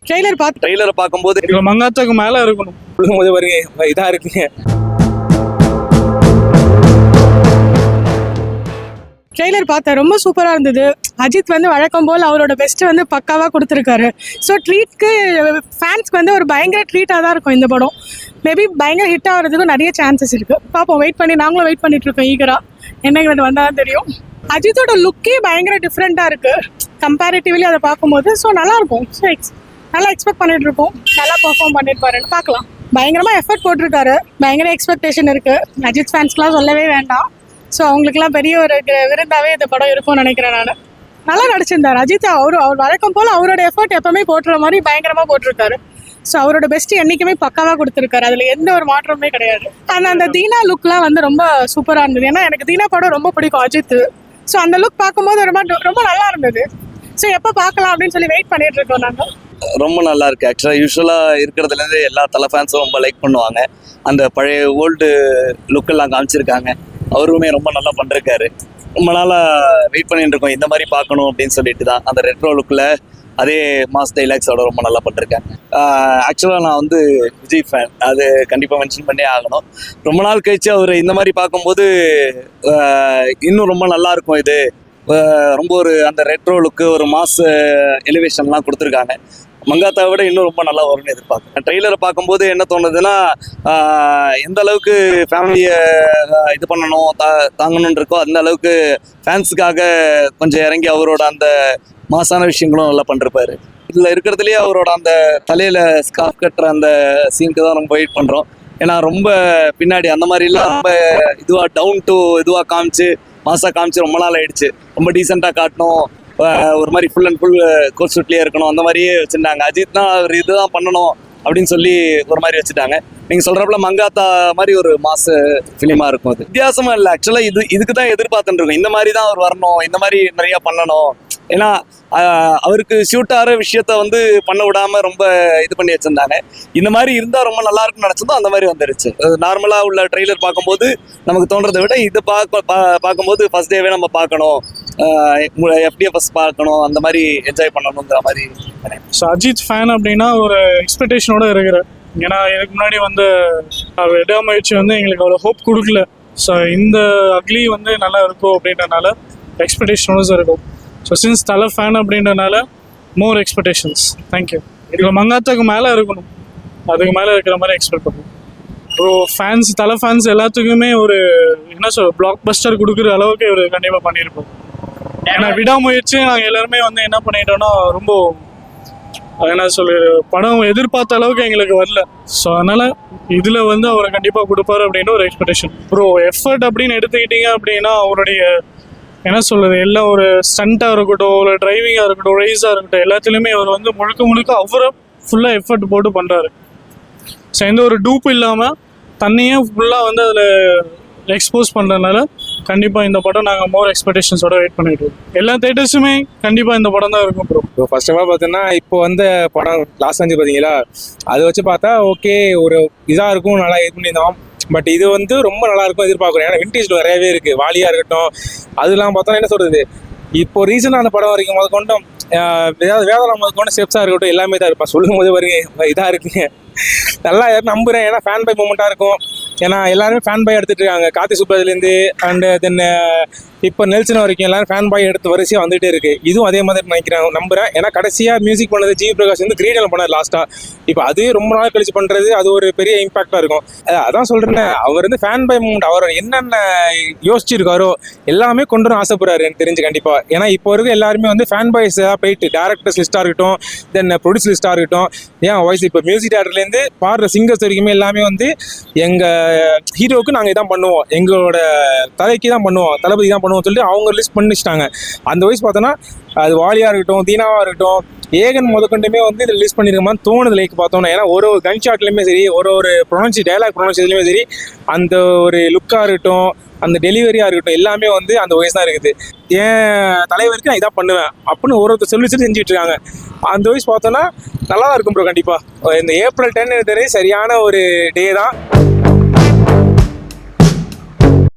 ட்ரெய்லரை பார்க்கும்போது இதுல மங்காத்தாக்கு மேல இருக்கணும். சொல்லும்போது வருங்க இதா இருக்குங்க. ட்ரெய்லர் பார்த்தேன், ரொம்ப சூப்பராக இருந்தது. அஜித் வந்து வழக்கம் போல் அவரோட பெஸ்ட்டை வந்து பக்காவாக கொடுத்துருக்காரு. ஸோ ட்ரீட்க்கு ஃபேன்ஸ்க்கு வந்து ஒரு பயங்கர ட்ரீட்டாக தான் இருக்கும் இந்த படம். மேபி பயங்கர ஹிட் ஆகிறதுக்கும் நிறைய சான்சஸ் இருக்குது. பார்ப்போம், நாங்களும் வெயிட் பண்ணிட்டு இருக்கோம் ஈகராக. என்னைக்கு வந்து வந்தால் தான் தெரியும். அஜித்தோட லுக்கே பயங்கர டிஃப்ரெண்ட்டாக இருக்குது கம்பேரிட்டிவ்லி அதை பார்க்கும்போது. ஸோ நல்லாயிருக்கும். ஸோ நல்லா எக்ஸ்பெக்ட் பண்ணிட்டு இருக்கோம். நல்லா பெர்ஃபார்ம் பண்ணியிருப்பாருன்னு பார்க்கலாம். பயங்கரமாக எஃபர்ட் போட்டிருக்காரு. பயங்கர எக்ஸ்பெக்டேஷன் இருக்குது. அஜித் ஃபேன்ஸ்க்குலாம் சொல்லவே வேண்டாம். ஸோ அவங்களுக்குலாம் பெரிய ஒரு விருந்தாவே இந்த படம் இருக்கும்னு நினைக்கிறேன் நான். நல்லா நடிச்சிருந்தார் அஜித். அவர் வழக்கம் போல் அவரோட எஃபர்ட் எப்பவுமே போட்டுற மாதிரி பயங்கரமாக போட்டிருக்காரு. ஸோ அவரோட பெஸ்ட் என்றைக்குமே பக்காவாக கொடுத்துருக்காரு. அதில் எந்த ஒரு மாற்றமே கிடையாது. அந்த தீனா லுக்லாம் வந்து ரொம்ப சூப்பராக இருந்தது. ஏன்னா எனக்கு தீனா படம் ரொம்ப பிடிக்கும் அஜித். ஸோ அந்த லுக் பார்க்கும்போது ரொம்ப நல்லா இருந்தது. ஸோ எப்போ பார்க்கலாம் அப்படின்னு சொல்லி வெயிட் பண்ணிட்டு இருக்கோம் நாங்கள். ரொம்ப நல்லா இருக்கு. ஆக்சுவலாக யூஸ்வலாக இருக்கிறதுலேருந்து எல்லா தலை ஃபேன்ஸும் ரொம்ப லைக் பண்ணுவாங்க. அந்த பழைய ஓல்டு லுக்கெல்லாம் காமிச்சிருக்காங்க. அவருமே ரொம்ப நல்லா பண்ணிருக்காரு. ரொம்ப நாளாக வெயிட் பண்ணிட்டு இருக்கோம் இந்த மாதிரி பார்க்கணும் அப்படின்னு சொல்லிட்டு தான். அந்த ரெட்ரோ லுக்கில் அதே மாஸ் டைலாக்ஸோட ரொம்ப நல்லா பண்ணிருக்கேன். ஆக்சுவலாக நான் வந்து விஜய் ஃபேன், அது கண்டிப்பாக மென்ஷன் பண்ணே ஆகணும். ரொம்ப நாள் கழிச்சு அவர் இந்த மாதிரி பார்க்கும்போது இன்னும் ரொம்ப நல்லா இருக்கும். இது ரொம்ப ஒரு அந்த ரெட்ரோ லுக்கு, ஒரு மாஸ் எலிவேஷன்லாம் கொடுத்துருக்காங்க. மங்காத்தாவை விட இன்னும் ரொம்ப நல்லா வரும்னு எதிர்பார்க்குறேன். ட்ரெய்லரை பார்க்கும்போது என்ன தோணுதுன்னா, எந்த அளவுக்கு ஃபேமிலியை இது பண்ணணும் தாங்கணுன்னு இருக்கோ அந்த அளவுக்கு ஃபேன்ஸுக்காக கொஞ்சம் இறங்கி அவரோட அந்த மாசான விஷயங்களும் நல்லா பண்ணிருப்பாரு. இதில் இருக்கிறதுலேயே அவரோட அந்த தலையில் ஸ்கார்ஃப் கட்டுற அந்த சீனுக்கு தான் ரொம்ப வெயிட் பண்ணுறோம். ஏன்னா ரொம்ப பின்னாடி அந்த மாதிரிலாம் ரொம்ப இதுவாக டவுன் டு இதுவாக காமிச்சு மாசாக காமிச்சு ரொம்ப நாள் ஆயிடுச்சு. ரொம்ப டீசெண்டாக காட்டணும், ஒரு மாதிரி ஃபுல் அண்ட் ஃபுல் கோட் ஷூட்லேயே இருக்கணும், அந்த மாதிரியே வச்சுருந்தாங்க. அஜித் தான் அவர் இதுதான் பண்ணணும் அப்படின்னு சொல்லி ஒரு மாதிரி வச்சுட்டாங்க. நீங்கள் சொல்கிறப்பல மங்காத்தா மாதிரி ஒரு மாச ஃபிலிமாக இருக்கும். அது வித்தியாசமாக இல்லை. ஆக்சுவலாக இதுக்கு தான் எதிர்பார்த்துட்டு இருக்கோம். இந்த மாதிரி தான் அவர் வரணும், இந்த மாதிரி நிறையா பண்ணணும். ஏன்னா அவருக்கு ஷூட் ஆகிற விஷயத்த வந்து பண்ண விடாமல் ரொம்ப இது பண்ணி வச்சுருந்தாங்க. இந்த மாதிரி இருந்தால் ரொம்ப நல்லா இருக்குன்னு நினச்சதும் அந்த மாதிரி வந்துருச்சு. நார்மலாக உள்ள ட்ரெய்லர் பார்க்கும்போது நமக்கு தோன்றதை விட இது பார்க்கும்போது ஃபர்ஸ்ட் டேவே நம்ம பார்க்கணும், FDFS பார்க்கணும், அந்த மாதிரி என்ஜாய் பண்ணணுங்கிற மாதிரி. ஸோ அஜித் ஃபேன் அப்படின்னா ஒரு எக்ஸ்பெக்டேஷனோட இருக்கிறேன். ஏன்னா இதுக்கு முன்னாடி வந்து விடாமுயற்சி வந்து எங்களுக்கு அவ்வளோ ஹோப் கொடுக்கல. ஸோ இந்த அக்லி வந்து நல்லா இருக்கும் அப்படின்றனால எக்ஸ்பெக்டேஷனோட இருக்கும். ஸோ சின்ஸ் தலை ஃபேன் அப்படின்றனால மோர் எக்ஸ்பெக்டேஷன்ஸ். தேங்க்யூ. இதில் மங்காத்தாக்கு மேலே இருக்கணும், அதுக்கு மேலே இருக்கிற மாதிரி எக்ஸ்பெக்ட் பண்ணுவோம். ஃபேன்ஸ், தலை ஃபேன்ஸ் எல்லாத்துக்குமே ஒரு என்ன சொல் பிளாக் பஸ்டர் கொடுக்குற அளவுக்கு ஒரு கண்டிப்பாக பண்ணியிருப்போம். ஏன்னா விடாமுயற்சி நாங்கள் எல்லாருமே வந்து என்ன பண்ணிட்டோம்னா ரொம்ப என்ன சொல்லு படம் எதிர்பார்த்த அளவுக்கு எங்களுக்கு வரல. ஸோ அதனால் இதில் வந்து அவரை கண்டிப்பாக கொடுப்பாரு அப்படின்னு ஒரு எக்ஸ்பெக்டேஷன். எஃபர்ட் அப்படின்னு எடுத்துக்கிட்டீங்க அப்படின்னா அவருடைய என்ன சொல்கிறது எல்லாம் ஒரு ஸ்டண்ட்டாக இருக்கட்டும், ஒரு டிரைவிங்காக இருக்கட்டும், ரேஸாக இருக்கட்டும், எல்லாத்துலேயுமே அவர் வந்து முழுக்க அவரை ஃபுல்லாக எஃபர்ட் போட்டு பண்ணுறாரு. ஸோ எந்த ஒரு டூப் இல்லாமல் தண்ணியே ஃபுல்லாக வந்து அதில் எக்ஸ்போஸ் பண்ணுறதுனால கண்டிப்பாக இந்த படம் நாங்கள் மோர் எக்ஸ்பெக்டேஷன்ஸோட வெயிட் பண்ணிட்டு இருக்கோம். எல்லா தேட்டர்ஸுமே கண்டிப்பாக இந்த படம் தான் இருக்கும். ப்ரோ ஃபர்ஸ்ட் ஆஃப் ஆல் பார்த்தீங்கன்னா இப்போ வந்த படம் லாஸ்ட் வந்து பார்த்தீங்களா, அதை வச்சு பார்த்தா ஓகே ஒரு இதாக இருக்கும், நல்லா இது பண்ணியிருந்தோம். பட் இது வந்து ரொம்ப நல்லா இருக்கும் எதிர்பார்க்குறேன். ஏன்னா விண்டேஜில் நிறையவே இருக்குது, வாலியாக இருக்கட்டும், அதெல்லாம் பார்த்தோன்னா என்ன சொல்கிறது, இப்போ ரீசனாக அந்த படம் வரைக்கும் முத கொண்டும் வேதாளம் முத கொண்டு ஸ்டெப்ஸாக இருக்கட்டும் எல்லாமே தான் இருப்பேன். சொல்லும் போது வருங்க இதாக இருக்குங்க. நல்லா நம்புகிறேன். ஏன்னா ஃபேன் பை மூமெண்ட்டாக இருக்கும். ஏன்னா எல்லாருமே ஃபேன் பாய் எடுத்துகிட்டு இருக்காங்க. கார்த்தி சுப்ராஜ்லேருந்து அண்டு தென் இப்போ நெல்சன் வரைக்கும் எல்லாரும் ஃபேன் பாய் எடுத்து வரிசையாக வந்துகிட்டே இருக்குது. இதுவும் அதே மாதிரி நினைக்கிறேன், நம்புகிறேன். ஏன்னா கடைசியாக மியூசிக் பண்ணது ஜி பிரகாஷ் வந்து கிரீடல் பண்ணார் லாஸ்ட்டாக. இப்போ அது ரொம்ப நாள் கழிச்சு பண்ணுறது அது ஒரு பெரிய இம்பாக்டாக இருக்கும். அதான் சொல்கிறேன், அவர் வந்து ஃபேன் பாய் மூமெண்ட் அவர் என்னென்ன யோசிச்சிருக்காரோ எல்லாமே கொண்டு வர ஆசைப்படுறாரு எனக்கு தெரிஞ்சு கண்டிப்பாக. ஏன்னா இப்போ இருக்க எல்லாருமே வந்து ஃபேன் பாய்ஸாக போயிட்டு டேரக்டர்ஸ் லிஸ்ட்டாக இருக்கட்டும், தென் ப்ரொடியூஸ் லிஸ்ட்டாக இருக்கட்டும், ஏன் வாய்ஸ் இப்போ மியூசிக் டேரக்டர்லேருந்து பாடுற சிங்கர்ஸ் வரைக்குமே எல்லாமே வந்து எங்கள் ஹீரோவுக்கு நாங்கள் இதான் பண்ணுவோம், எங்களோட தலைக்கு தான் பண்ணுவோம், தளபதி தான் பண்ணுவோம் சொல்லிட்டு அவங்க லிஸ்ட் பண்ணிச்சிட்டாங்க. அந்த வயசு பார்த்தோன்னா அது வாலியாக இருக்கட்டும், தீனாவாக இருக்கட்டும், ஏகன் முதற்கொண்டுமே வந்து இதில் ரிலீஸ் பண்ணியிருக்கமான்னு தோணுது லைக் பார்த்தோன்னா. ஏன்னா ஒரு கன் ஷாட்லேயுமே சரி, ஒரு டைலாக் ப்ரொனன்சியேஷன்லையுமே சரி, அந்த ஒரு லுக்காக இருக்கட்டும், அந்த டெலிவரியாக இருக்கட்டும், எல்லாமே வந்து அந்த வயசு தான் இருக்குது. என் தலைவருக்கு நான் இதான் பண்ணுவேன் அப்படின்னு ஒருத்தர் சொல்லி செஞ்சுட்டு இருக்காங்க. அந்த வயசு பார்த்தோன்னா நல்லா தான் இருக்கும் ப்ரோ. கண்டிப்பாக இந்த April 10 சரியான ஒரு டே தான்.